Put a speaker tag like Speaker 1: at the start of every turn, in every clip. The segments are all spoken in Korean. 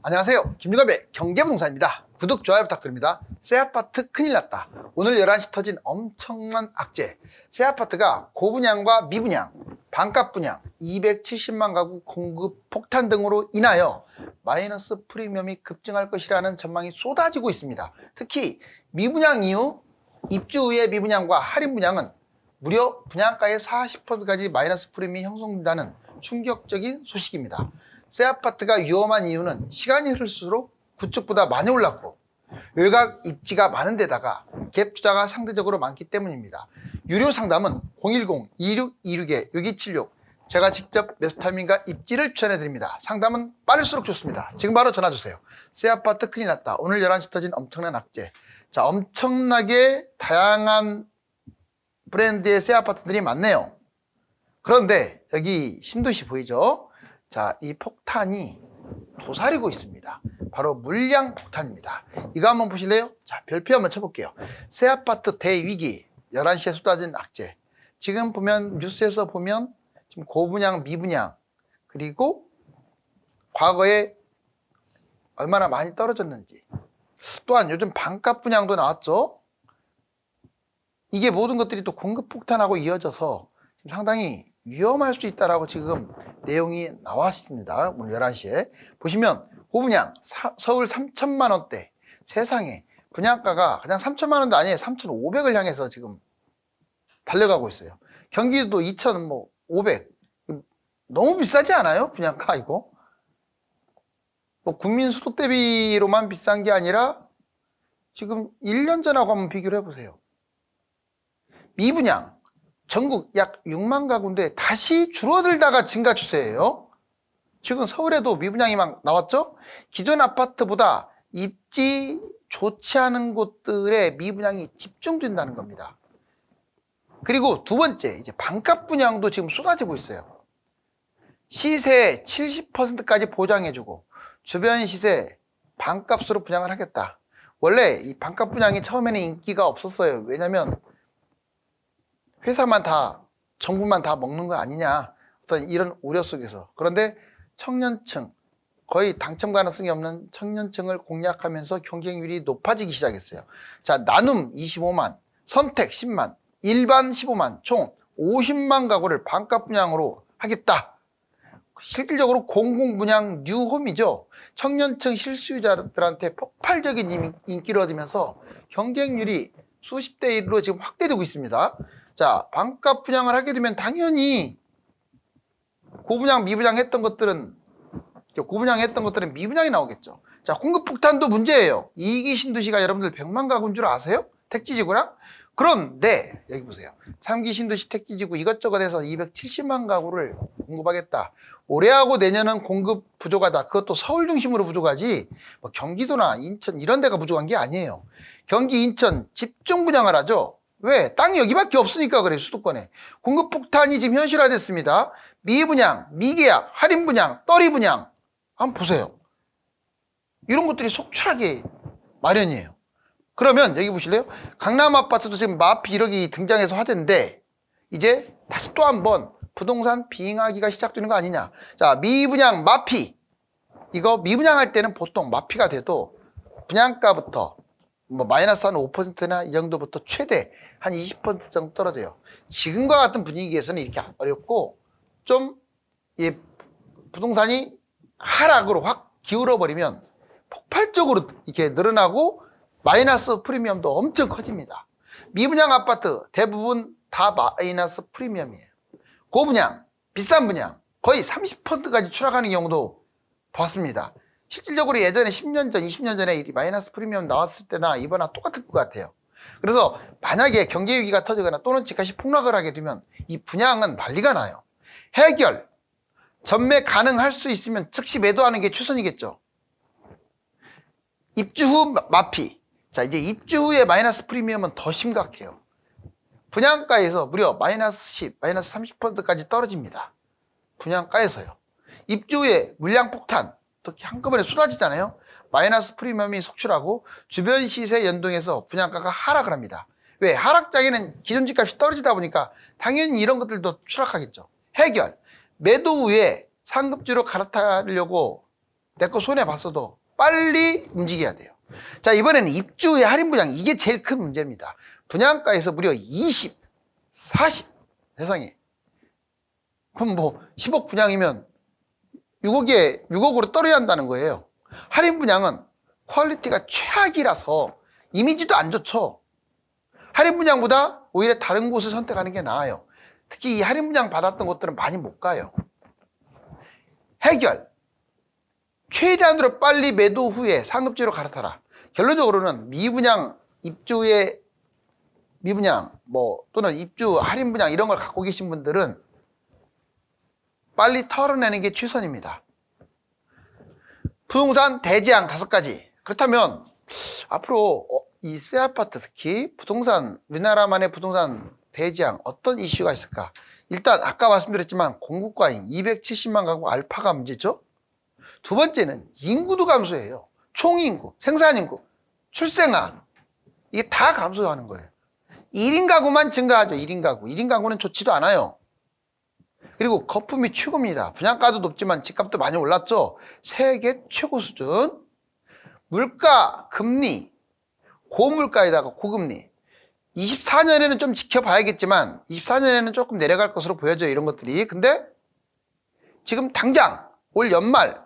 Speaker 1: 안녕하세요. 김유갑의 경제부동산입니다. 구독, 좋아요 부탁드립니다. 새 아파트 큰일 났다. 오늘 11시 터진 엄청난 악재. 새 아파트가 고분양과 미분양, 반값 분양, 270만 가구 공급 폭탄 등으로 인하여 마이너스 프리미엄이 급증할 것이라는 전망이 쏟아지고 있습니다. 특히 미분양 이후 입주 후의 미분양과 할인 분양은 무려 분양가의 40%까지 마이너스 프리미엄이 형성된다는 충격적인 소식입니다. 새 아파트가 위험한 이유는 시간이 흐를수록 구축보다 많이 올랐고 외곽 입지가 많은 데다가 갭 투자가 상대적으로 많기 때문입니다. 유료 상담은 010-2626-6276 제가 직접 매수타이밍과 입지를 추천해 드립니다. 상담은 빠를수록 좋습니다. 지금 바로 전화 주세요. 새 아파트 큰일 났다. 오늘 11시 터진 엄청난 악재. 자, 엄청나게 다양한 브랜드의 새 아파트들이 많네요. 그런데 여기 신도시 보이죠? 자, 이 폭탄이 도사리고 있습니다. 바로 물량 폭탄입니다. 이거 한번 보실래요? 자, 별표 한번 쳐볼게요. 새 아파트 대위기, 11시에 쏟아진 악재. 지금 보면 뉴스에서 보면 지금 고분양, 미분양, 그리고 과거에 얼마나 많이 떨어졌는지. 또한 요즘 반값 분양도 나왔죠. 이게 모든 것들이 또 공급 폭탄하고 이어져서 지금 상당히 위험할 수 있다라고 지금 내용이 나왔습니다. 오늘 11시에. 보시면 고분양 서울 3천만 원대. 세상에 분양가가 그냥 3천만 원도 아니에요. 3,500을 향해서 지금 달려가고 있어요. 경기도 2,500. 너무 비싸지 않아요? 분양가 이거? 뭐 국민 소득 대비로만 비싼 게 아니라 지금 1년 전하고 한번 비교를 해보세요. 미분양 전국 약 6만 가구인데 다시 줄어들다가 증가 추세예요. 지금 서울에도 미분양이 막 나왔죠? 기존 아파트보다 입지 좋지 않은 곳들의 미분양이 집중된다는 겁니다. 그리고 두 번째, 이제 반값 분양도 지금 쏟아지고 있어요. 시세 70%까지 보장해주고 주변 시세 반값으로 분양을 하겠다. 원래 이 반값 분양이 처음에는 인기가 없었어요. 왜냐면 회사만 다, 정부만 다 먹는 거 아니냐, 어떤 이런 우려 속에서. 그런데 청년층, 거의 당첨 가능성이 없는 청년층을 공략하면서 경쟁률이 높아지기 시작했어요. 자, 나눔 25만, 선택 10만, 일반 15만, 총 50만 가구를 반값 분양으로 하겠다. 실질적으로 공공분양 뉴홈이죠. 청년층 실수요자들한테 폭발적인 인기를 얻으면서 경쟁률이 수십 대 1로 지금 확대되고 있습니다. 자, 반값 분양을 하게 되면 당연히 고분양, 미분양 했던 것들은 미분양이 나오겠죠. 자, 공급 폭탄도 문제예요. 2기 신도시가 여러분들 100만 가구인 줄 아세요? 택지지구랑? 그런데 여기 보세요. 3기 신도시 택지지구 이것저것 해서 270만 가구를 공급하겠다. 올해하고 내년은 공급 부족하다. 그것도 서울 중심으로 부족하지 뭐 경기도나 인천 이런 데가 부족한 게 아니에요. 경기, 인천 집중 분양을 하죠. 왜? 땅이 여기밖에 없으니까 그래요. 수도권에. 공급 폭탄이 지금 현실화됐습니다. 미분양, 미계약, 할인 분양, 떨이 분양. 한번 보세요. 이런 것들이 속출하게 마련이에요. 그러면 여기 보실래요? 강남 아파트도 지금 마피 1억이 등장해서 화제인데 이제 다시 또 한 번 부동산 비행하기가 시작되는 거 아니냐. 자, 미분양 마피. 이거 미분양할 때는 보통 마피가 돼도 분양가부터 뭐 마이너스 한 5%나 이 정도부터 최대 한 20% 정도 떨어져요. 지금과 같은 분위기에서는 이렇게 어렵고 좀 이 부동산이 하락으로 확 기울어 버리면 폭발적으로 이렇게 늘어나고 마이너스 프리미엄도 엄청 커집니다. 미분양 아파트 대부분 다 마이너스 프리미엄이에요. 고분양, 비싼 분양 거의 30%까지 추락하는 경우도 봤습니다. 실질적으로 예전에 10년 전, 20년 전에 이 마이너스 프리미엄 나왔을 때나 이번과 똑같을 것 같아요. 그래서 만약에 경제 위기가 터지거나 또는 집값이 폭락을 하게 되면 이 분양은 난리가 나요. 해결, 전매 가능할 수 있으면 즉시 매도하는 게 최선이겠죠. 입주 후 마피. 자, 이제 입주 후에 마이너스 프리미엄은 더 심각해요. 분양가에서 무려 마이너스 10, 마이너스 30%까지 떨어집니다. 분양가에서요. 입주 후에 물량 폭탄. 특히 한꺼번에 쏟아지잖아요. 마이너스 프리미엄이 속출하고 주변 시세 연동해서 분양가가 하락을 합니다. 왜? 하락장에는 기존 집값이 떨어지다 보니까 당연히 이런 것들도 추락하겠죠. 해결. 매도 후에 상급지로 갈아타려고 내 거 손해봤어도 빨리 움직여야 돼요. 자, 이번에는 입주의 할인 분양. 이게 제일 큰 문제입니다. 분양가에서 무려 20, 40. 세상에. 그럼 뭐 10억 분양이면 6억으로 떨어야 한다는 거예요. 할인 분양은 퀄리티가 최악이라서 이미지도 안 좋죠. 할인 분양보다 오히려 다른 곳을 선택하는 게 나아요. 특히 이 할인 분양 받았던 곳들은 많이 못 가요. 해결. 최대한으로 빨리 매도 후에 상급지로 갈아타라. 결론적으로는 미분양, 입주의 미분양, 또는 입주 할인 분양 이런 걸 갖고 계신 분들은 빨리 털어내는 게 최선입니다. 부동산 대지양 5가지. 그렇다면 앞으로 이 새 아파트, 특히 부동산, 우리나라만의 부동산 대지양 어떤 이슈가 있을까? 일단 아까 말씀드렸지만 공급과잉 270만 가구 알파가 문제죠. 두 번째는 인구도 감소해요. 총인구, 생산인구, 출생아 이게 다 감소하는 거예요. 1인 가구만 증가하죠. 1인 가구. 1인 가구는 좋지도 않아요. 그리고 거품이 최고입니다. 분양가도 높지만 집값도 많이 올랐죠. 세계 최고 수준. 물가, 금리, 고물가에다가 고금리. 24년에는 좀 지켜봐야겠지만 24년에는 조금 내려갈 것으로 보여져요. 이런 것들이. 근데 지금 당장 올 연말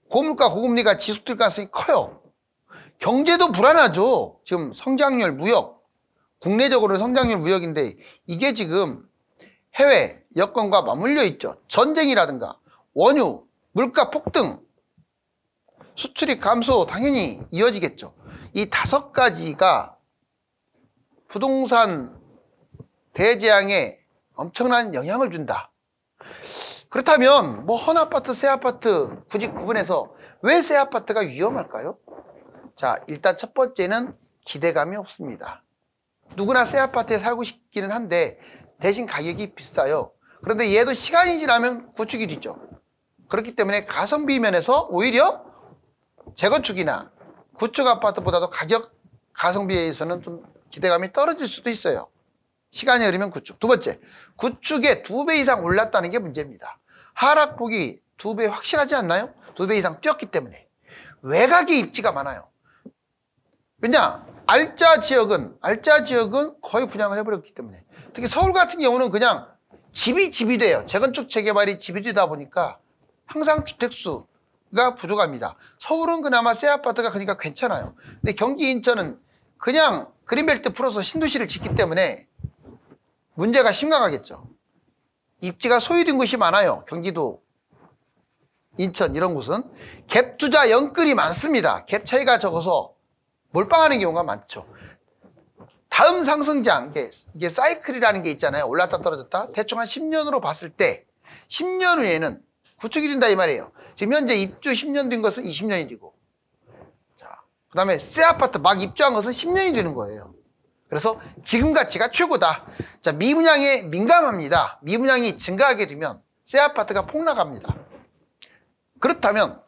Speaker 1: 고물가, 고금리가 지속될 가능성이 커요. 경제도 불안하죠. 지금 성장률, 무역, 국내적으로는 성장률 무역인데 이게 지금 해외 여건과 맞물려 있죠. 전쟁이라든가 원유, 물가 폭등, 수출이 감소 당연히 이어지겠죠. 이 5가지가 부동산 대재앙에 엄청난 영향을 준다. 그렇다면 헌 아파트, 새 아파트 굳이 구분해서 왜 새 아파트가 위험할까요? 자, 일단 첫 번째는 기대감이 없습니다. 누구나 새 아파트에 살고 싶기는 한데 대신 가격이 비싸요. 그런데 얘도 시간이 지나면 구축이 되죠. 그렇기 때문에 가성비 면에서 오히려 재건축이나 구축 아파트보다도 가성비에서는 좀 기대감이 떨어질 수도 있어요. 시간이 흐르면 구축. 두 번째, 구축에 2배 이상 올랐다는 게 문제입니다. 하락폭이 2배 확실하지 않나요? 2배 이상 뛰었기 때문에. 외곽에 입지가 많아요. 왜냐? 알짜 지역은 거의 분양을 해버렸기 때문에. 특히 서울 같은 경우는 그냥 집이 돼요. 재건축 재개발이 집이 되다 보니까 항상 주택수가 부족합니다. 서울은 그나마 새 아파트가 그러니까 괜찮아요. 근데 경기 인천은 그냥 그린벨트 풀어서 신도시를 짓기 때문에 문제가 심각하겠죠. 입지가 소유된 곳이 많아요. 경기도, 인천 이런 곳은. 갭 투자 영끌이 많습니다. 갭 차이가 적어서 몰빵하는 경우가 많죠. 다음 상승장, 이게 사이클이라는 게 있잖아요. 올랐다 떨어졌다. 대충 한 10년으로 봤을 때 10년 후에는 구축이 된다 이 말이에요. 지금 현재 입주 10년 된 것은 20년이 되고, 자, 그 다음에 새 아파트 막 입주한 것은 10년이 되는 거예요. 그래서 지금 가치가 최고다. 자, 미분양에 민감합니다. 미분양이 증가하게 되면 새 아파트가 폭락합니다. 그렇다면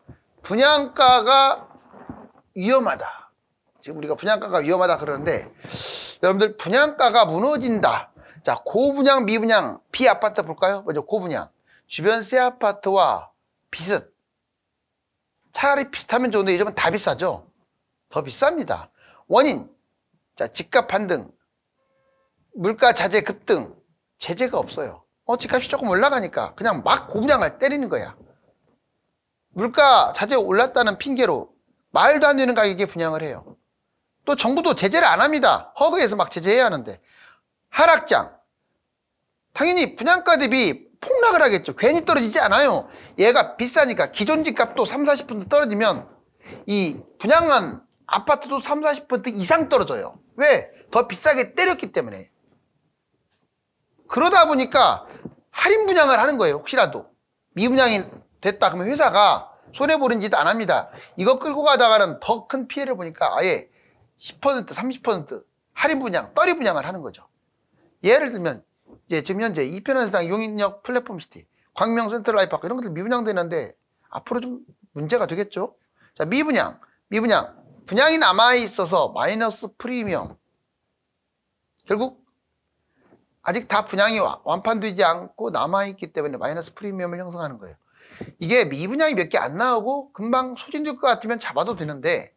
Speaker 1: 분양가가 위험하다. 지금 우리가 분양가가 위험하다 그러는데 여러분들 분양가가 무너진다. 자, 고분양, 미분양, 비아파트 볼까요? 먼저 고분양. 주변 새 아파트와 비슷. 차라리 비슷하면 좋은데 요즘은 다 비싸죠. 더 비쌉니다. 원인. 자, 집값 반등. 물가 자재 급등. 제재가 없어요. 집값이 조금 올라가니까 그냥 막 고분양을 때리는 거야. 물가 자재 올랐다는 핑계로 말도 안 되는 가격에 분양을 해요. 또 정부도 제재를 안 합니다. 허그에서 막 제재해야 하는데. 하락장. 당연히 분양가 대비 폭락을 하겠죠. 괜히 떨어지지 않아요. 얘가 비싸니까 기존 집값도 30-40% 떨어지면 이 분양한 아파트도 30-40% 이상 떨어져요. 왜? 더 비싸게 때렸기 때문에. 그러다 보니까 할인 분양을 하는 거예요. 혹시라도 미분양이 됐다 그러면 회사가 손해보는 짓 안 합니다. 이거 끌고 가다가는 더 큰 피해를 보니까 아예 10%, 30% 할인 분양, 떨이 분양을 하는 거죠. 예를 들면 이제 지금 현재 이편현세상, 용인역, 플랫폼시티, 광명, 센트럴라이프아크 이런 것들 미분양되는데 앞으로 좀 문제가 되겠죠. 자, 미분양. 분양이 남아있어서 마이너스 프리미엄. 결국 아직 다 분양이 완판되지 않고 남아있기 때문에 마이너스 프리미엄을 형성하는 거예요. 이게 미분양이 몇 개 안 나오고 금방 소진될 것 같으면 잡아도 되는데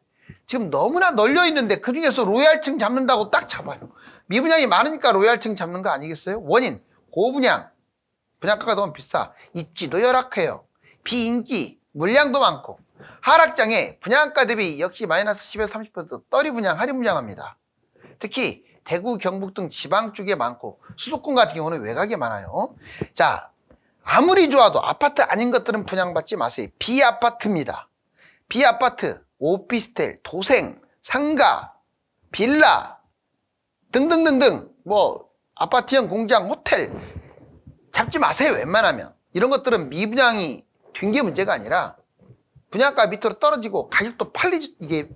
Speaker 1: 지금 너무나 널려 있는데 그중에서 로얄층 잡는다고 딱 잡아요. 미분양이 많으니까 로얄층 잡는 거 아니겠어요? 원인, 고분양, 분양가가 너무 비싸, 입지도 열악해요, 비인기, 물량도 많고, 하락장에 분양가 대비 역시 마이너스 10에서 30% 떨이 분양, 할인 분양합니다. 특히 대구, 경북 등 지방 쪽에 많고 수도권 같은 경우는 외곽에 많아요. 자, 아무리 좋아도 아파트 아닌 것들은 분양받지 마세요. 비아파트입니다. 비아파트, 오피스텔, 도생, 상가, 빌라 등등등등 뭐 아파트형 공장, 호텔 잡지 마세요. 웬만하면. 이런 것들은 미분양이 된 게 문제가 아니라 분양가 밑으로 떨어지고 가격도 이게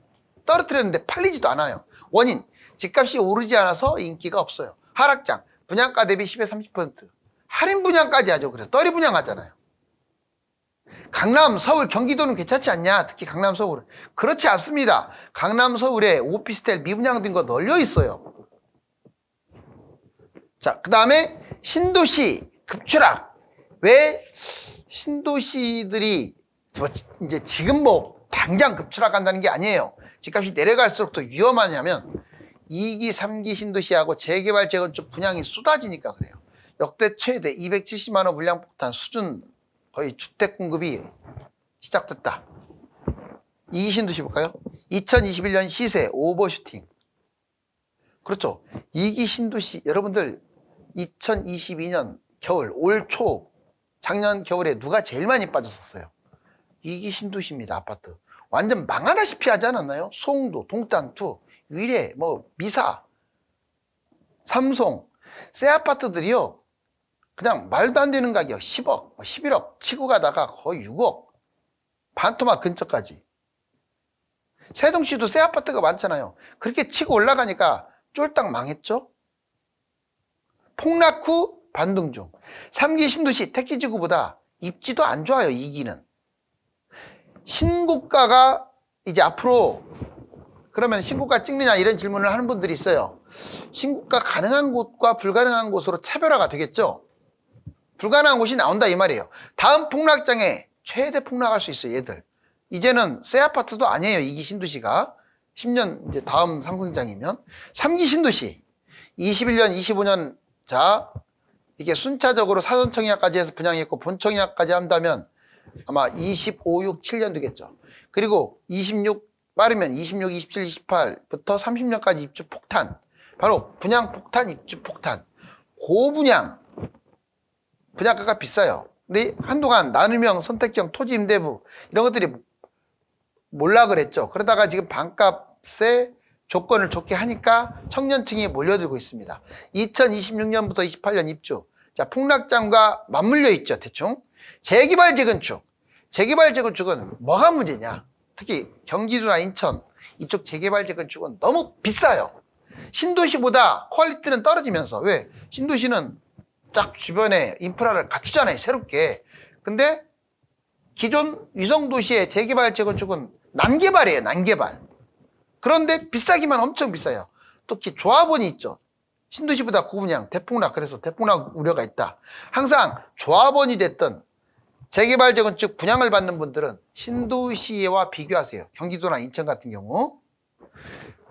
Speaker 1: 떨어뜨렸는데 팔리지도 않아요. 원인, 집값이 오르지 않아서 인기가 없어요. 하락장, 분양가 대비 10에서 30% 할인 분양까지 하죠. 그래서 떨이 분양하잖아요. 강남, 서울, 경기도는 괜찮지 않냐? 특히 강남, 서울은. 그렇지 않습니다. 강남, 서울에 오피스텔 미분양된 거 널려 있어요. 자, 그 다음에 신도시 급추락. 왜 신도시들이 이제 지금 뭐 당장 급추락한다는 게 아니에요. 집값이 내려갈수록 더 위험하냐면 2기, 3기 신도시하고 재개발, 재건축 분양이 쏟아지니까 그래요. 역대 최대 270만 원 물량 폭탄 수준 거의 주택 공급이 시작됐다. 2기 신도시 볼까요? 2021년 시세 오버슈팅. 그렇죠. 2기 신도시 여러분들 2022년 겨울, 올 초, 작년 겨울에 누가 제일 많이 빠졌었어요? 2기 신도시입니다. 아파트. 완전 망하다시피 하지 않았나요? 송도, 동탄2, 위례, 뭐 미사, 삼송, 새 아파트들이요. 그냥 말도 안 되는 가격 10억, 11억 치고 가다가 거의 6억. 반토막 근처까지. 세종시도 새 아파트가 많잖아요. 그렇게 치고 올라가니까 쫄딱 망했죠? 폭락 후 반등 중. 3기 신도시 택지지구보다 입지도 안 좋아요. 2기는. 신고가가 이제 앞으로 그러면 신고가 찍느냐 이런 질문을 하는 분들이 있어요. 신고가 가능한 곳과 불가능한 곳으로 차별화가 되겠죠. 불가능한 곳이 나온다 이 말이에요. 다음 폭락장에 최대 폭락할 수 있어요. 얘들. 이제는 새 아파트도 아니에요. 2기 신도시가 10년 이제 다음 상승장이면. 3기 신도시 21년 25년 자 이게 순차적으로 사전청약까지 해서 분양했고 본청약까지 한다면 아마 25, 6, 7년 되겠죠. 그리고 26 빠르면 26, 27, 28부터 30년까지 입주 폭탄. 바로 분양 폭탄, 입주 폭탄. 고분양. 분양가가 비싸요. 근데 한동안 나눔형, 선택형, 토지 임대부 이런 것들이 몰라 그랬죠. 그러다가 지금 반값에 조건을 좋게 하니까 청년층이 몰려들고 있습니다. 2026년부터 28년 입주. 자, 폭락장과 맞물려 있죠. 대충. 재개발, 재건축. 재개발, 재건축은 뭐가 문제냐? 특히 경기도나 인천 이쪽 재개발, 재건축은 너무 비싸요. 신도시보다 퀄리티는 떨어지면서. 왜? 신도시는 딱 주변에 인프라를 갖추잖아요. 새롭게. 근데 기존 위성도시의 재개발, 재건축은 난개발이에요. 난개발. 그런데 비싸기만 엄청 비싸요. 특히 조합원이 있죠. 신도시보다 고분양, 대폭락. 그래서 대폭락 우려가 있다. 항상 조합원이 됐든 재개발, 재건축 분양을 받는 분들은 신도시와 비교하세요. 경기도나 인천 같은 경우.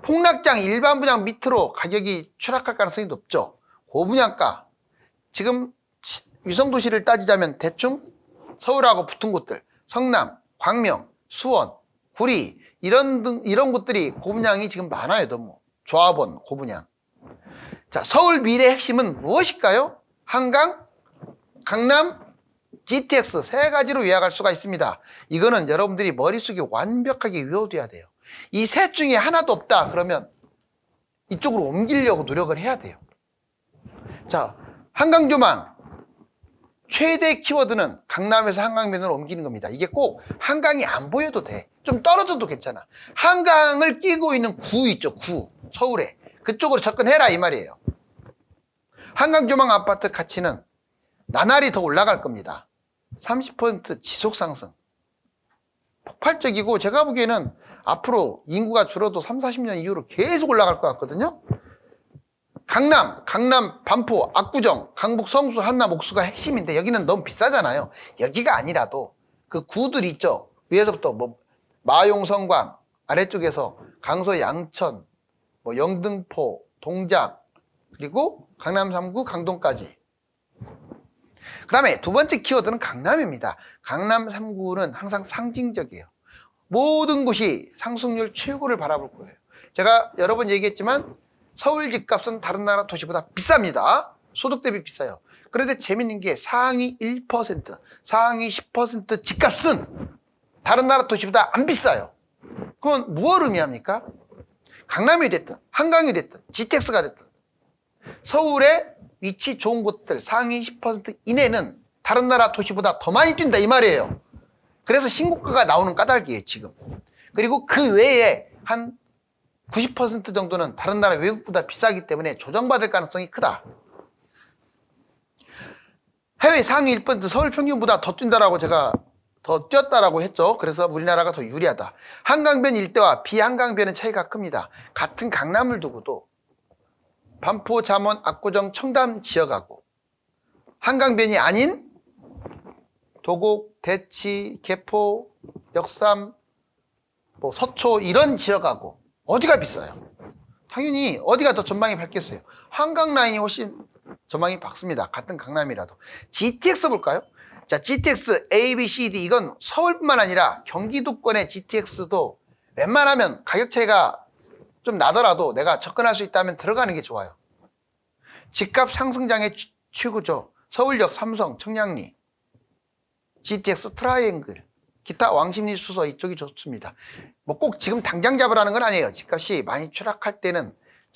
Speaker 1: 폭락장 일반 분양 밑으로 가격이 추락할 가능성이 높죠. 고분양가. 지금 위성도시를 따지자면 대충 서울하고 붙은 곳들. 성남, 광명, 수원, 구리 이런 곳들이 고분양이 지금 많아요. 너무. 조합원, 고분양. 자, 서울 미래 핵심은 무엇일까요? 한강, 강남, GTX 세 가지로 요약할 수가 있습니다. 이거는 여러분들이 머릿속에 완벽하게 외워둬야 돼요. 이 셋 중에 하나도 없다 그러면 이쪽으로 옮기려고 노력을 해야 돼요. 자, 한강조망 최대 키워드는 강남에서 한강변으로 옮기는 겁니다. 이게 꼭 한강이 안 보여도 돼. 좀 떨어져도 괜찮아. 한강을 끼고 있는 구 있죠. 구. 서울에. 그쪽으로 접근해라 이 말이에요. 한강조망 아파트 가치는 나날이 더 올라갈 겁니다. 30% 지속 상승. 폭발적이고 제가 보기에는 앞으로 인구가 줄어도 3, 40년 이후로 계속 올라갈 것 같거든요. 강남, 반포, 압구정, 강북, 성수, 한남, 옥수가 핵심인데 여기는 너무 비싸잖아요. 여기가 아니라도 그 구들 있죠. 위에서부터 뭐 마용성광, 아래쪽에서 강서 양천, 뭐 영등포, 동작, 그리고 강남 3구 강동까지. 그 다음에 두 번째 키워드는 강남입니다. 강남 3구는 항상 상징적이에요. 모든 곳이 상승률 최고를 바라볼 거예요. 제가 여러 번 얘기했지만 서울 집값은 다른 나라 도시보다 비쌉니다. 소득 대비 비싸요. 그런데 재밌는 게 상위 1%, 상위 10% 집값은 다른 나라 도시보다 안 비싸요. 그건 무엇을 의미합니까? 강남이 됐든 한강이 됐든 GTX가 됐든 서울의 위치 좋은 곳들 상위 10% 이내는 다른 나라 도시보다 더 많이 뛴다 이 말이에요. 그래서 신고가가 나오는 까닭이에요 지금. 그리고 그 외에 한 90% 정도는 다른 나라 외국보다 비싸기 때문에 조정받을 가능성이 크다. 해외 상위 1% 서울 평균보다 더 뛴다라고 제가 더 뛰었다라고 했죠. 그래서 우리나라가 더 유리하다. 한강변 일대와 비한강변의 차이가 큽니다. 같은 강남을 두고도 반포, 잠원, 압구정, 청담 지역하고 한강변이 아닌 도곡, 대치, 개포, 역삼, 뭐 서초 이런 지역하고 어디가 비싸요? 당연히 어디가 더 전망이 밝겠어요? 한강 라인이 훨씬 전망이 밝습니다. 같은 강남이라도. GTX 볼까요? 자, GTX A, B, C, D 이건 서울뿐만 아니라 경기도권의 GTX도 웬만하면 가격 차이가 좀 나더라도 내가 접근할 수 있다면 들어가는 게 좋아요. 집값 상승장의 최고죠. 서울역, 삼성, 청량리, GTX 트라이앵글, 기타 왕십리 수서 이쪽이 좋습니다. 뭐 꼭 지금 당장 잡으라는 건 아니에요. 집값이 많이 추락할 때는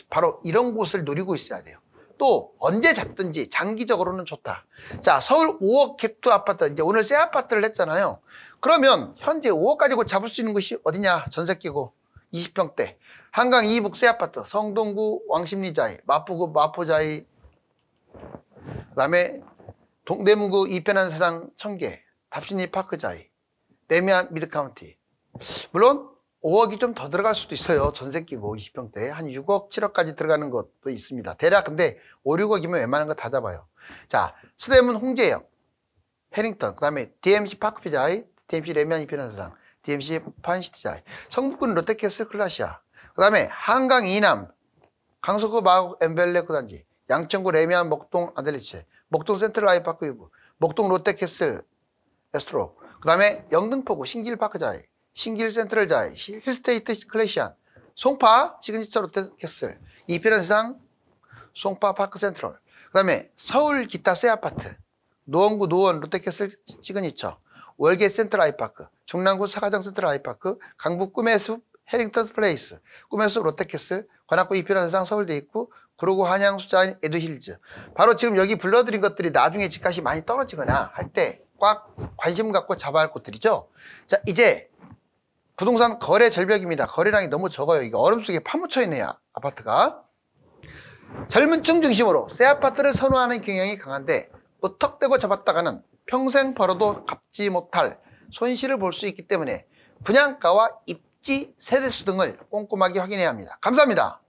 Speaker 1: 바로 이런 곳을 노리고 있어야 돼요. 또 언제 잡든지 장기적으로는 좋다. 자, 서울 5억 갭투 아파트, 이제 오늘 새 아파트를 했잖아요. 그러면 현재 5억 가지고 잡을 수 있는 곳이 어디냐? 전세 끼고 20평대 한강 이북 새 아파트, 성동구 왕십리자이, 마포구 마포자이, 그다음에 동대문구 이편한 세상 청계, 답신리 파크자이, 레미안 미드카운티. 물론 5억이 좀 더 들어갈 수도 있어요. 전세 끼고 20평대 한 6억 7억까지 들어가는 것도 있습니다. 대략 근데 5, 6억이면 웬만한 거 다 잡아요. 자, 서대문 홍제역, 해링턴, 그 다음에 DMC 파크피자이, DMC 레미안 이편한 세상, DMC 판시티자이, 성북군 롯데캐슬 클라시아, 그 다음에 한강 이남 강서구 마곡 엠벨레 구단지, 양천구 레미안 목동 아델리체, 목동 센트럴 아이파크 유브, 목동 롯데캐슬 에스트로, 그 다음에 영등포구 신길파크자이, 신길 센트럴자이, 힐스테이트 클래시안, 송파 시그니처 롯데캐슬, 이편한 세상 송파 파크 센트럴, 그 다음에 서울 기타 새 아파트, 노원구 노원 롯데캐슬 시그니처, 월계 센트럴 아이파크, 중랑구 사가정 센트럴 아이파크, 강북 꿈의 숲 해링턴 플레이스, 꿈의 숲 롯데캐슬, 관악구 이편한 세상 서울대 입구, 구로구 한양 수자인 에드힐즈. 바로 지금 여기 불러드린 것들이 나중에 집값이 많이 떨어지거나 할 때 꽉 관심 갖고 잡아야 할 곳들이죠. 자, 이제 부동산 거래 절벽입니다. 거래량이 너무 적어요. 이거 얼음 속에 파묻혀 있네요. 아파트가. 젊은 층 중심으로 새 아파트를 선호하는 경향이 강한데 무턱대고 잡았다가는 평생 벌어도 갚지 못할 손실을 볼 수 있기 때문에 분양가와 입지, 세대수 등을 꼼꼼하게 확인해야 합니다. 감사합니다.